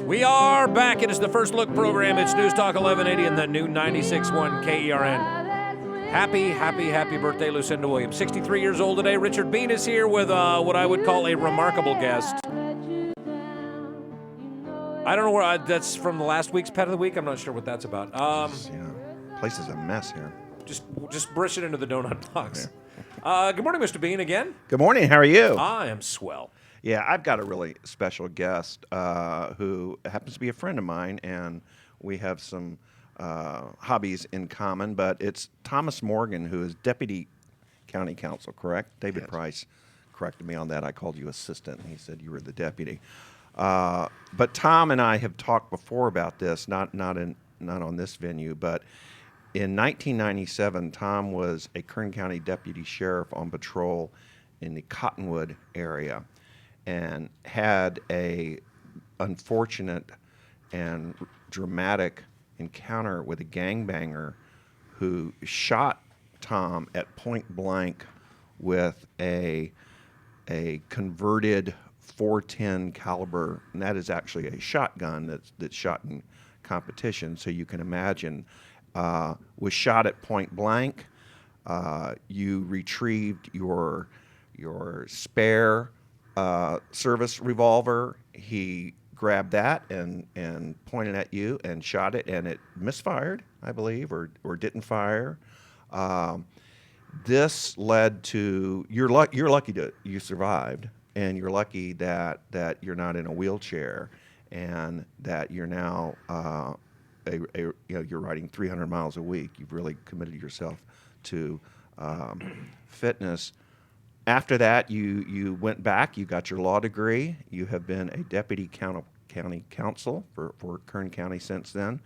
We are back. It is the First Look program. It's News Talk 1180 and the new 96.1 KERN. Happy birthday, Lucinda Williams. 63 years old today. Richard Beene is here with what I would call a remarkable guest. I don't know where that's from the last week's Pet of the Week. I'm not sure what that's about. Place is a mess here. Just brush it into the donut box. Yeah. Good morning, Mr. Beene, again. Good morning. How are you? I am swell. Yeah, I've got a really special guest who happens to be a friend of mine, and we have some hobbies in common, but it's Thomas Morgan, who is Deputy County Counsel, correct? David Yes. Price corrected me on that. I called you assistant, and he said you were the deputy. But Tom and I have talked before about this, not on this venue, but in 1997, Tom was a Kern County Deputy Sheriff on patrol in the Cottonwood area, and had a unfortunate and dramatic encounter with a gangbanger who shot Tom at point blank with a converted .410 caliber, and that is actually a shotgun that's shot in competition. So you can imagine, was shot at point blank. You retrieved your spare service revolver. He grabbed that and pointed at you and shot it, and it misfired, I believe, or didn't fire. This led to you're lucky that you survived, and you're lucky that you're not in a wheelchair, and that you're now you're riding 300 miles a week. You've really committed yourself to fitness. After that, you went back, you got your law degree, you have been a deputy county counsel for Kern County since then.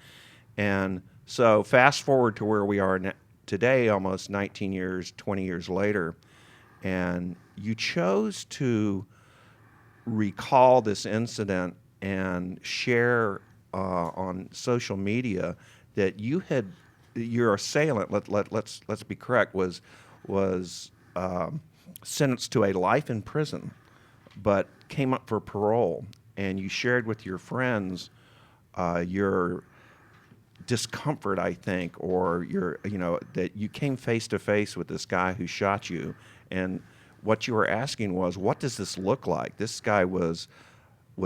And so fast forward to where we are today, almost 19 years, 20 years later, and you chose to recall this incident and share on social media that your assailant, let's be correct, was sentenced to a life in prison, but came up for parole, and you shared with your friends your discomfort, I think, or that you came face to face with this guy who shot you, and what you were asking was, what does this look like? This guy was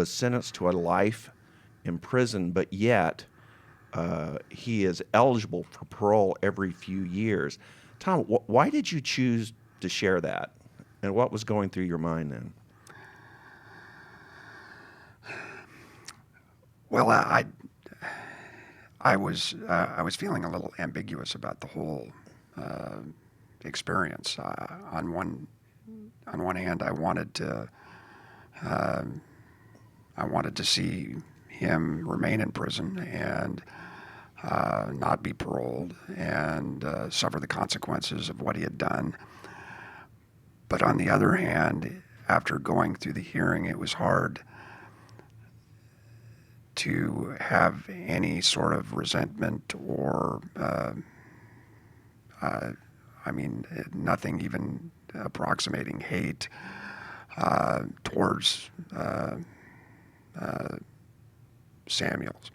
sentenced to a life in prison, but yet he is eligible for parole every few years. Tom, why did you choose to share that, and what was going through your mind then? Well, I was feeling a little ambiguous about the whole experience. On one hand, I wanted to see him remain in prison and not be paroled and suffer the consequences of what he had done. But on the other hand, after going through the hearing, it was hard to have any sort of resentment or, nothing even approximating hate towards Samuels.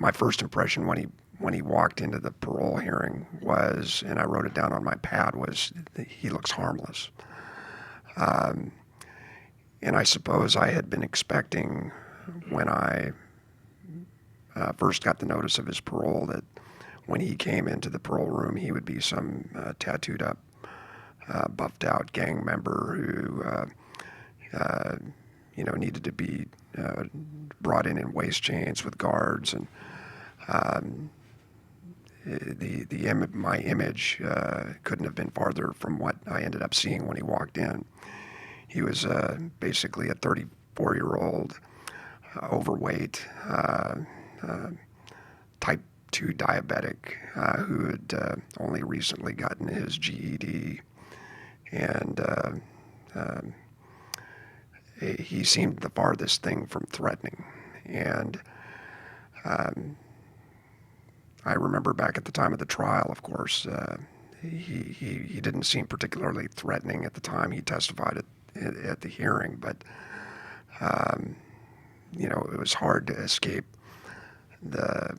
My first impression when he walked into the parole hearing was, and I wrote it down on my pad, was that he looks harmless. And I suppose I had been expecting, when I first got the notice of his parole, that when he came into the parole room, he would be some tattooed up, buffed out gang member who needed to be brought in waist chains with guards, and my image couldn't have been farther from what I ended up seeing when he walked in. He was basically a 34-year-old, overweight, type 2 diabetic who had only recently gotten his GED, and he seemed the farthest thing from threatening. And I remember back at the time of the trial, of course, he didn't seem particularly threatening at the time he testified at the hearing, but it was hard to escape the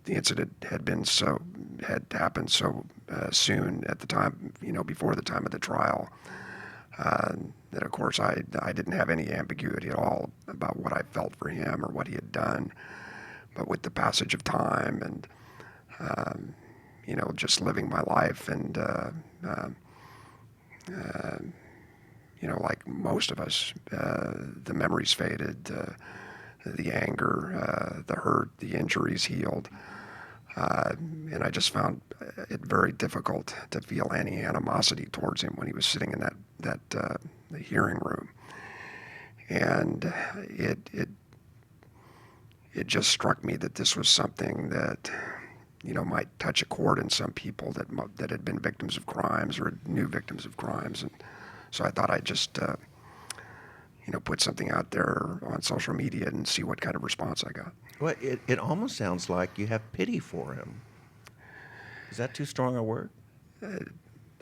incident had happened so soon at the time, before the time of the trial, that of course I didn't have any ambiguity at all about what I felt for him or what he had done. But with the passage of time and just living my life and like most of us, the memories faded, the anger, the hurt, the injuries healed. And I just found it very difficult to feel any animosity towards him when he was sitting in the hearing room. And it just struck me that this was something that might touch a chord in some people that had been victims of crimes or new victims of crimes. And so I thought I'd just put something out there on social media and see what kind of response I got. Well, it almost sounds like you have pity for him. Is that too strong a word?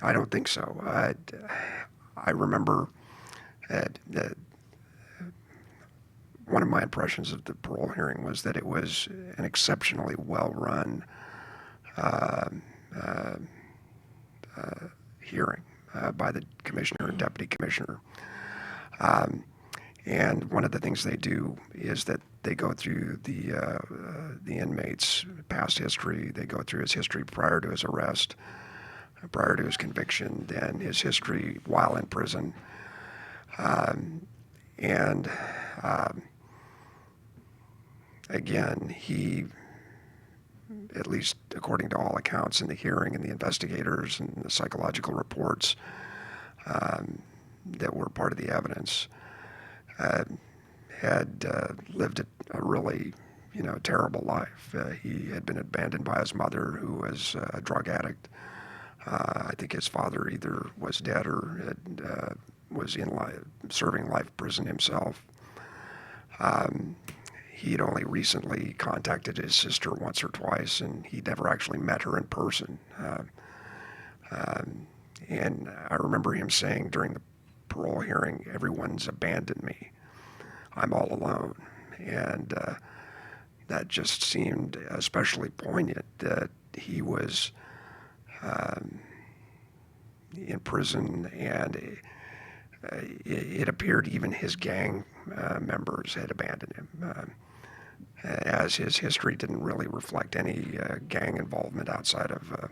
I don't think so. I remember that one of my impressions of the parole hearing was that it was an exceptionally well-run hearing by the commissioner and deputy commissioner. And one of the things they do is that they go through the inmate's past history. They go through his history prior to his arrest, prior to his conviction, then his history while in prison. Again, he, at least according to all accounts in the hearing and the investigators and the psychological reports that were part of the evidence, had lived a really, terrible life. He had been abandoned by his mother, who was a drug addict. I think his father either was dead or was serving life prison himself. He'd only recently contacted his sister once or twice, and he'd never actually met her in person. And I remember him saying during the parole hearing, "Everyone's abandoned me. I'm all alone." And that just seemed especially poignant, that he was in prison, and it appeared even his gang members had abandoned him, as his history didn't really reflect any gang involvement outside of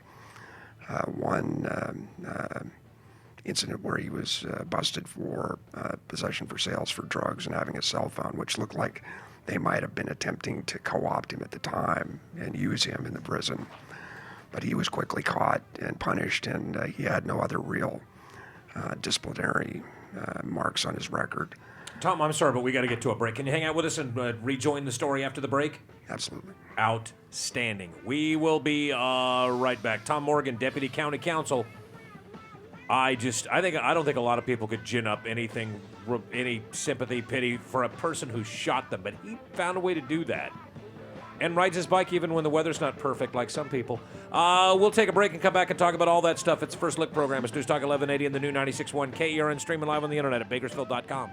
one incident where he was busted for possession for sales for drugs and having a cell phone, which looked like they might have been attempting to co-opt him at the time and use him in the prison. But he was quickly caught and punished, and he had no other real disciplinary marks on his record. Tom, I'm sorry, but we got to get to a break. Can you hang out with us and rejoin the story after the break? Absolutely. Outstanding. We will be right back. Tom Morgan, Deputy County Counsel. I don't think a lot of people could gin up any sympathy, pity for a person who shot them, but he found a way to do that. And rides his bike even when the weather's not perfect, like some people. We'll take a break and come back and talk about all that stuff. It's the First Look program. It's News Talk 1180 and the new 96.1 KERN, streaming live on the internet at Bakersfield.com.